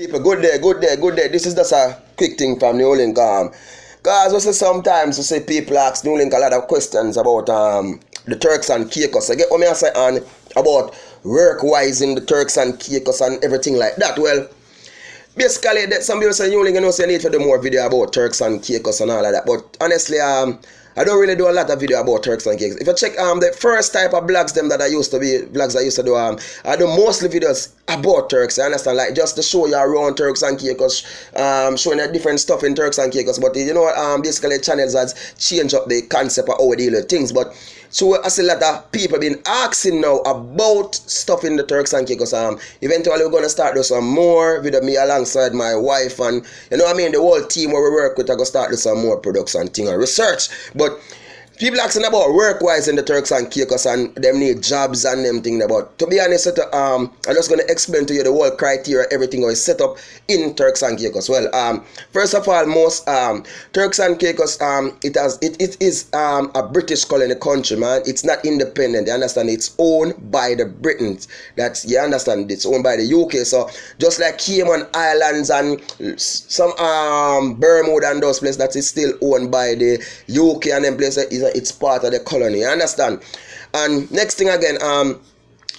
People, good day, good day, good day. This is just a quick thing from New Link. Cause we see sometimes we see people ask New Link a lot of questions about the Turks and Caicos. I get what me I say on about work wise in the Turks and Caicos and everything like that. Well, basically some people say New Link, you know, say need to do more video about Turks and Caicos and all of that. But honestly, I don't really do a lot of video about Turks and Caicos. If you check the first type of blogs them that I used to be vlogs I used to do, I do mostly videos about Turks, you understand, like just to show you around Turks and Caicos, showing you different stuff in Turks and Caicos. But you know, basically channels has changed up the concept of how we deal with things. But so I see a lot of people been asking now about stuff in the Turks and Caicos. Eventually we're gonna start do some more with me alongside my wife, and you know what I mean, the whole team where we work with. I go start do some more production thing and research. But people asking about work-wise in the Turks and Caicos and them need jobs and them thing. But to be honest, I'm just going to explain to you the whole criteria, everything is set up in Turks and Caicos. Well, first of all, most Turks and Caicos, it is a British colony country, man. It's not independent. You understand? It's owned by the Britons. That's, you understand? It's owned by the UK. So just like Cayman Islands and some Bermuda and those places, that is still owned by the UK, and them places it's part of the colony, you understand? And next thing again,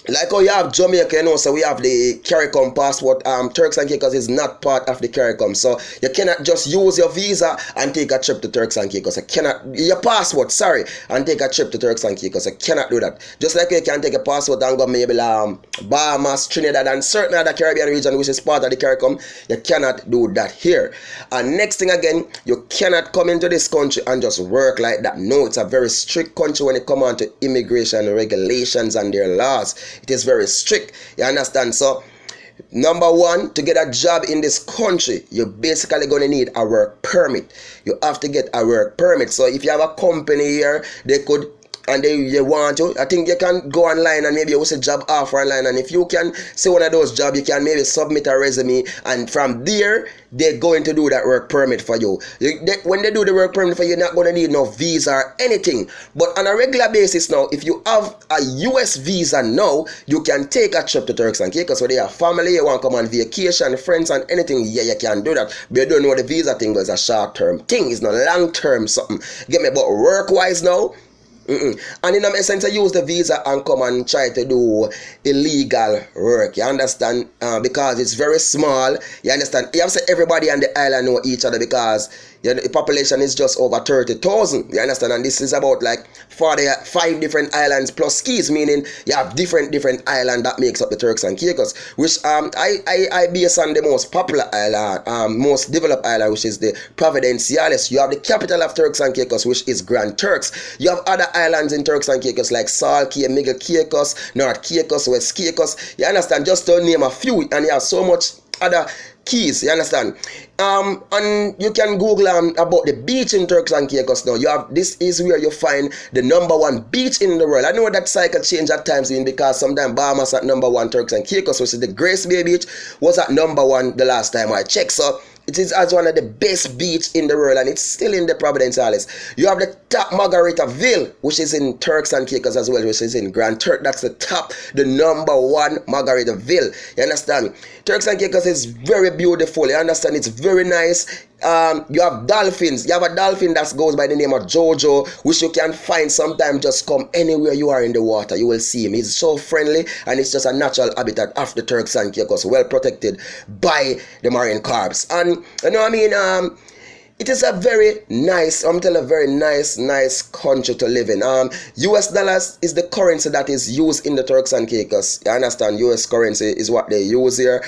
like how you have Jamaica, you know, so we have the CARICOM passport. Turks and Caicos is not part of the CARICOM, so you cannot just use your visa and take a trip to Turks and Caicos. You cannot, your passport, sorry, and take a trip to Turks and Caicos. You cannot do that. Just like you can take a passport and go maybe Bahamas, Trinidad, and certain other Caribbean region which is part of the CARICOM, you cannot do that here. And next thing again, you cannot come into this country and just work like that. No, it's a very strict country when it comes on to immigration regulations and their laws. It is very strict, you understand? So number one, to get a job in this country, you're basically going to need a work permit. You have to get a work permit. So if you have a company here, they could, and they want to, I think you can go online and maybe you will see job offer online, and if you can see one of those jobs, you can maybe submit a resume, and from there they're going to do that work permit for you. When they do the work permit for you, you're not going to need no visa or anything. But on a regular basis now, if you have a US visa now, you can take a trip to Turks and Caicos. So they have family, you want to come on vacation, friends and anything, yeah, you can do that. But you don't know the visa thing is a short term thing, it's not long term something. Get me? But work wise now, and in a sense, I use the visa and come and try to do illegal work. You understand? Because it's very small. You understand? You have to say everybody on the island know each other, because the population is just over 30,000. You understand? And this is about like 45 different islands plus keys, meaning you have different island that makes up the Turks and Caicos, which I base on the most popular island, most developed island, which is the Providenciales. You have the capital of Turks and Caicos, which is Grand Turks. You have other islands in Turks and Caicos like Sal Cay, Middle Caicos, North Caicos, West Caicos. You understand? Just to name a few, and you have so much other keys, you understand? And you can Google about the beach in Turks and Caicos now. You have, this is where you find the #1 beach in the world. I know that cycle change at times, because sometimes Bahamas at #1, Turks and Caicos, which is the Grace Bay Beach, was at #1 the last time I checked. So it is as one of the best beach in the world, and it's still in the Providenciales. You have the top Margaritaville, which is in Turks and Caicos as well, which is in Grand Turk. That's the top, the #1 Margaritaville. You understand? Turks and Caicos is very beautiful. You understand? It's very nice. You have dolphins. You have a dolphin that goes by the name of Jojo, which you can find sometimes just come anywhere you are in the water. You will see him. He's so friendly, and it's just a natural habitat of the Turks and Caicos, well protected by the Marine Corps. And you know what I mean? It is a very nice, I'm telling you, a very nice country to live in. US dollars is the currency that is used in the Turks and Caicos. You understand? US currency is what they use here.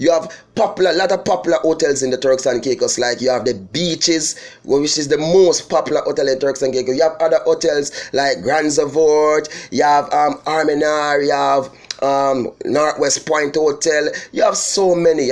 You have a lot of popular hotels in the Turks and Caicos, like you have the Beaches, which is the most popular hotel in Turks and Caicos. You have other hotels like Grand Zavort, you have Arminar, you have Northwest Point Hotel. You have so many.